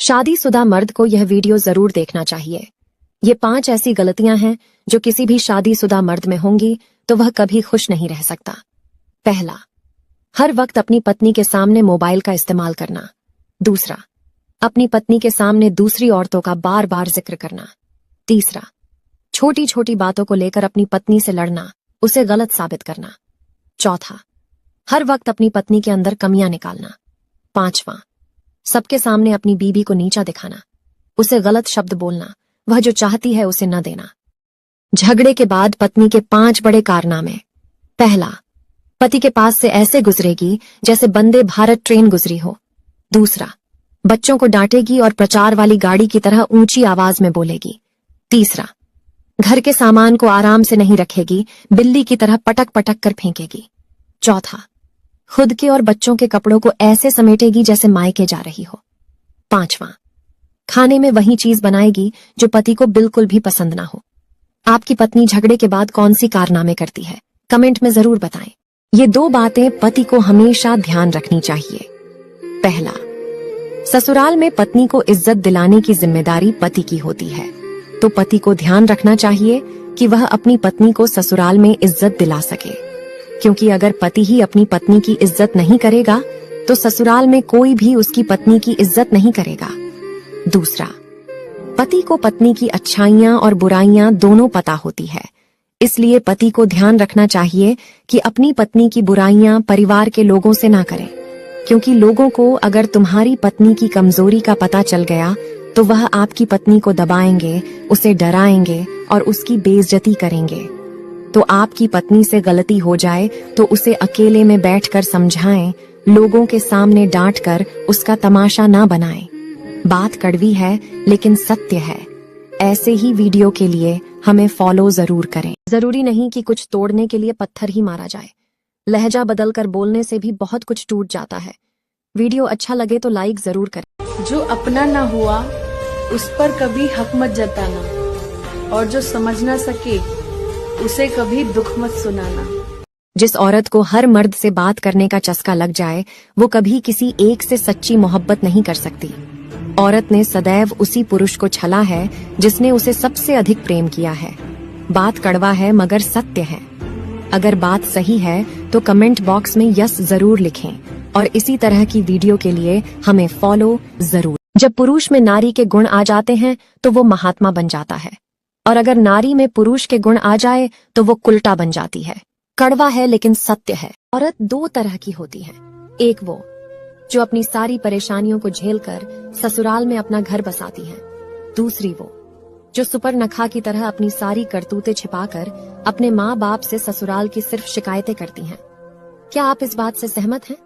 शादीशुदा मर्द को यह वीडियो जरूर देखना चाहिए। ये 5 ऐसी गलतियां हैं जो किसी भी शादीशुदा मर्द में होंगी तो वह कभी खुश नहीं रह सकता। पहला, हर वक्त अपनी पत्नी के सामने मोबाइल का इस्तेमाल करना। दूसरा, अपनी पत्नी के सामने दूसरी औरतों का बार बार जिक्र करना। तीसरा, छोटी छोटी बातों को लेकर अपनी पत्नी से लड़ना, उसे गलत साबित करना। चौथा, हर वक्त अपनी पत्नी के अंदर कमियां निकालना। पांचवा, सबके सामने अपनी बीबी को नीचा दिखाना, उसे गलत शब्द बोलना, वह जो चाहती है उसे न देना। झगड़े के बाद पत्नी के 5 बड़े कारनामे। पहला, पति के पास से ऐसे गुजरेगी जैसे वंदे भारत ट्रेन गुजरी हो। दूसरा, बच्चों को डांटेगी और प्रचार वाली गाड़ी की तरह ऊंची आवाज में बोलेगी। तीसरा, घर के सामान को आराम से नहीं रखेगी, बिल्ली की तरह पटक पटक कर फेंकेगी। चौथा, खुद के और बच्चों के कपड़ों को ऐसे समेटेगी जैसे मायके जा रही हो। पांचवा, खाने में वही चीज बनाएगी जो पति को बिल्कुल भी पसंद ना हो। आपकी पत्नी झगड़े के बाद कौन सी कारनामे करती है, कमेंट में जरूर बताएं। ये 2 बातें पति को हमेशा ध्यान रखनी चाहिए। पहला, ससुराल में पत्नी को इज्जत दिलाने की जिम्मेदारी पति की होती है, तो पति को ध्यान रखना चाहिए कि वह अपनी पत्नी को ससुराल में इज्जत दिला सके, क्योंकि अगर पति ही अपनी पत्नी की इज्जत नहीं करेगा तो ससुराल में कोई भी उसकी पत्नी की इज्जत नहीं करेगा। दूसरा, पति को पत्नी की अच्छाइयां और बुराइयां दोनों पता होती है, इसलिए पति को ध्यान रखना चाहिए कि अपनी पत्नी की बुराइयां परिवार के लोगों से ना करें, क्योंकि लोगों को अगर तुम्हारी पत्नी की कमजोरी का पता चल गया तो वह आपकी पत्नी को दबाएंगे, उसे डराएंगे और उसकी बेइज्जती करेंगे। तो आपकी पत्नी से गलती हो जाए तो उसे अकेले में बैठकर समझाएं, लोगों के सामने डांटकर उसका तमाशा ना बनाएं। बात कड़वी है लेकिन सत्य है। ऐसे ही वीडियो के लिए हमें फॉलो जरूर करें। जरूरी नहीं कि कुछ तोड़ने के लिए पत्थर ही मारा जाए, लहजा बदलकर बोलने से भी बहुत कुछ टूट जाता है। वीडियो अच्छा लगे तो लाइक जरूर करें। जो अपना ना हुआ उस पर कभी हक मत जताना, और जो समझ ना सके उसे कभी दुख मत सुनाना। जिस औरत को हर मर्द से बात करने का चस्का लग जाए वो कभी किसी एक से सच्ची मोहब्बत नहीं कर सकती। औरत ने सदैव उसी पुरुष को छला है जिसने उसे सबसे अधिक प्रेम किया है। बात कड़वा है मगर सत्य है। अगर बात सही है तो कमेंट बॉक्स में यस जरूर लिखें और इसी तरह की वीडियो के लिए हमें फॉलो जरूर। जब पुरुष में नारी के गुण आ जाते हैं तो वो महात्मा बन जाता है, और अगर नारी में पुरुष के गुण आ जाए तो वो कुल्टा बन जाती है। कड़वा है लेकिन सत्य है। औरत 2 तरह की होती है। एक वो जो अपनी सारी परेशानियों को झेलकर ससुराल में अपना घर बसाती है। दूसरी वो जो सुपर्णखा की तरह अपनी सारी करतूतें छिपाकर अपने माँ बाप से ससुराल की सिर्फ शिकायतें करती हैं। क्या आप इस बात से सहमत हैं?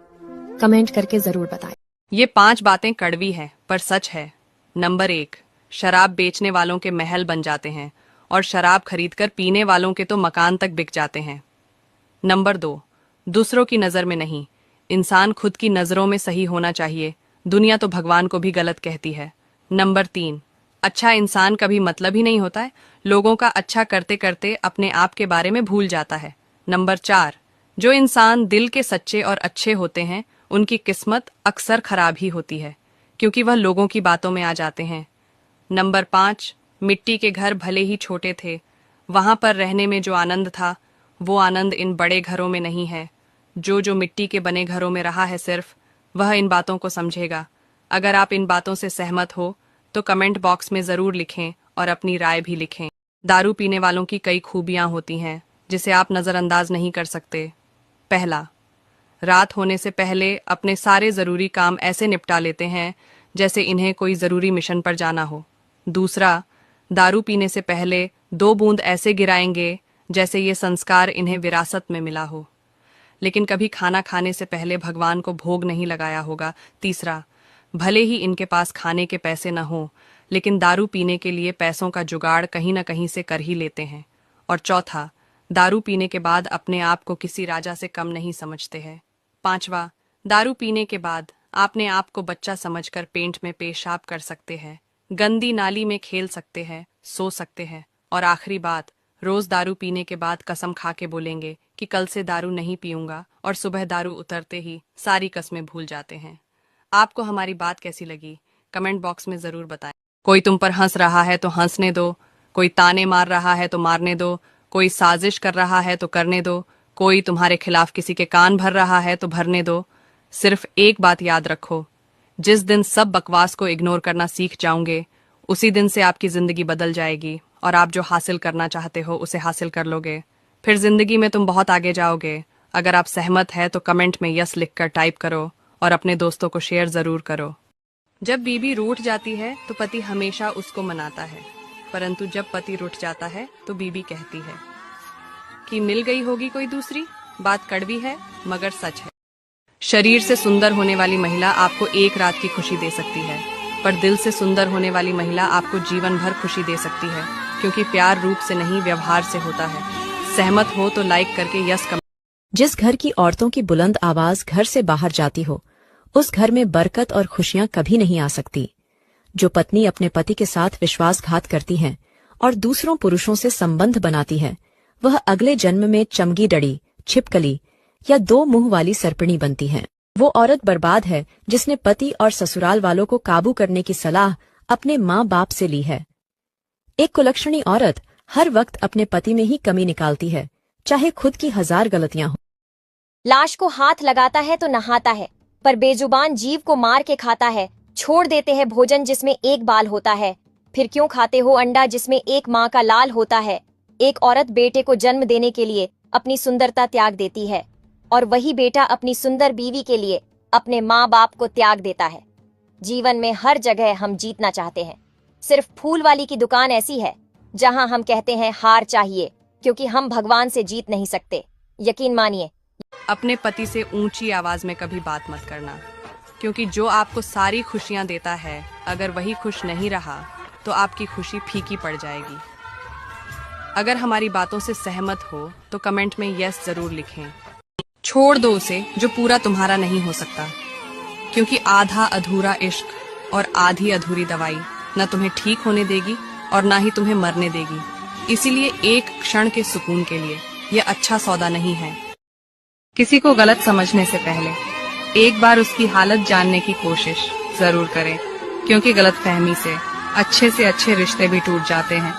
कमेंट करके जरूर बताएं। ये 5 बातें कड़वी है पर सच है। नंबर 1, शराब बेचने वालों के महल बन जाते हैं और शराब खरीदकर पीने वालों के तो मकान तक बिक जाते हैं। नंबर 2, दूसरों की नजर में नहीं, इंसान खुद की नजरों में सही होना चाहिए, दुनिया तो भगवान को भी गलत कहती है। नंबर 3, अच्छा इंसान कभी मतलब ही नहीं होता है, लोगों का अच्छा करते करते अपने आप के बारे में भूल जाता है। नंबर 4, जो इंसान दिल के सच्चे और अच्छे होते हैं उनकी किस्मत अक्सर खराब ही होती है, क्योंकि वह लोगों की बातों में आ जाते हैं। नंबर 5, मिट्टी के घर भले ही छोटे थे, वहां पर रहने में जो आनंद था वो आनंद इन बड़े घरों में नहीं है। जो मिट्टी के बने घरों में रहा है सिर्फ वह इन बातों को समझेगा। अगर आप इन बातों से सहमत हो तो कमेंट बॉक्स में जरूर लिखें और अपनी राय भी लिखें। दारू पीने वालों की कई खूबियां होती हैं जिसे आप नजरअंदाज नहीं कर सकते। पहला, रात होने से पहले अपने सारे जरूरी काम ऐसे निपटा लेते हैं जैसे इन्हें कोई जरूरी मिशन पर जाना हो। दूसरा, दारू पीने से पहले 2 बूंद ऐसे गिराएंगे जैसे ये संस्कार इन्हें विरासत में मिला हो, लेकिन कभी खाना खाने से पहले भगवान को भोग नहीं लगाया होगा। तीसरा, भले ही इनके पास खाने के पैसे न हो लेकिन दारू पीने के लिए पैसों का जुगाड़ कहीं न कहीं से कर ही लेते हैं। और चौथा, दारू पीने के बाद अपने आप को किसी राजा से कम नहीं समझते हैं। पांचवा, दारू पीने के बाद आपने आप को बच्चा समझकर पेंट में पेशाब कर सकते हैं, गंदी नाली में खेल सकते हैं, सो सकते हैं। और आखिरी बात, रोज दारू पीने के बाद कसम खा के बोलेंगे कि कल से दारू नहीं पीऊंगा, और सुबह दारू उतरते ही सारी कस्में भूल जाते हैं। आपको हमारी बात कैसी लगी कमेंट बॉक्स में जरूर बताएं। कोई तुम पर हंस रहा है तो हंसने दो, कोई ताने मार रहा है तो मारने दो, कोई साजिश कर रहा है तो करने दो, कोई तुम्हारे खिलाफ किसी के कान भर रहा है तो भरने दो। सिर्फ एक बात याद रखो, जिस दिन सब बकवास को इग्नोर करना सीख जाओगे, उसी दिन से आपकी जिंदगी बदल जाएगी और आप जो हासिल करना चाहते हो उसे हासिल कर लोगे। फिर जिंदगी में तुम बहुत आगे जाओगे। अगर आप सहमत है तो कमेंट में यस लिखकर टाइप करो और अपने दोस्तों को शेयर जरूर करो। जब बीवी रूठ जाती है तो पति हमेशा उसको मनाता है, परंतु जब पति रूठ जाता है तो बीवी कहती है कि मिल गई होगी कोई दूसरी। बात कड़वी है मगर सच है। शरीर से सुंदर होने वाली महिला आपको एक रात की खुशी दे सकती है, पर दिल से सुंदर होने वाली महिला आपको जीवन भर खुशी दे सकती है, क्योंकि प्यार रूप से नहीं व्यवहार से होता है। सहमत हो तो लाइक करके यस कमेंट। जिस घर की औरतों की बुलंद आवाज घर से बाहर जाती हो, उस घर में बरकत और खुशियां कभी नहीं आ सकती। जो पत्नी अपने पति के साथ विश्वासघात करती है और दूसरों पुरुषों से संबंध बनाती है, वह अगले जन्म में चमगी डड़ी, छिपकली या दो मुंह वाली सर्पणी बनती है। वो औरत बर्बाद है जिसने पति और ससुराल वालों को काबू करने की सलाह अपने माँ बाप से ली है। एक कुलक्षणी औरत हर वक्त अपने पति में ही कमी निकालती है, चाहे खुद की 1000 गलतियां हो। लाश को हाथ लगाता है तो नहाता है, पर बेजुबान जीव को मार के खाता है। छोड़ देते हैं भोजन जिसमें एक बाल होता है, फिर क्यों खाते हो अंडा जिसमें एक माँ का लाल होता है। एक औरत बेटे को जन्म देने के लिए अपनी सुंदरता त्याग देती है, और वही बेटा अपनी सुंदर बीवी के लिए अपने माँ बाप को त्याग देता है। जीवन में हर जगह हम जीतना चाहते हैं। सिर्फ फूल वाली की दुकान ऐसी है जहां हम कहते हैं हार चाहिए, क्योंकि हम भगवान से जीत नहीं सकते। यकीन मानिए। अपने पति से ऊंची आवाज में कभी बात मत करना, क्योंकि जो आपको सारी खुशियां देता है, अगर वही खुश नहीं रहा तो आपकी खुशी फीकी पड़ जाएगी। अगर हमारी बातों से सहमत हो तो कमेंट में यस जरूर लिखें। छोड़ दो उसे जो पूरा तुम्हारा नहीं हो सकता, क्योंकि आधा अधूरा इश्क और आधी अधूरी दवाई न तुम्हें ठीक होने देगी और ना ही तुम्हें मरने देगी। इसीलिए एक क्षण के सुकून के लिए यह अच्छा सौदा नहीं है। किसी को गलत समझने से पहले एक बार उसकी हालत जानने की कोशिश जरूर करें, क्योंकि गलतफहमी से अच्छे रिश्ते भी टूट जाते हैं।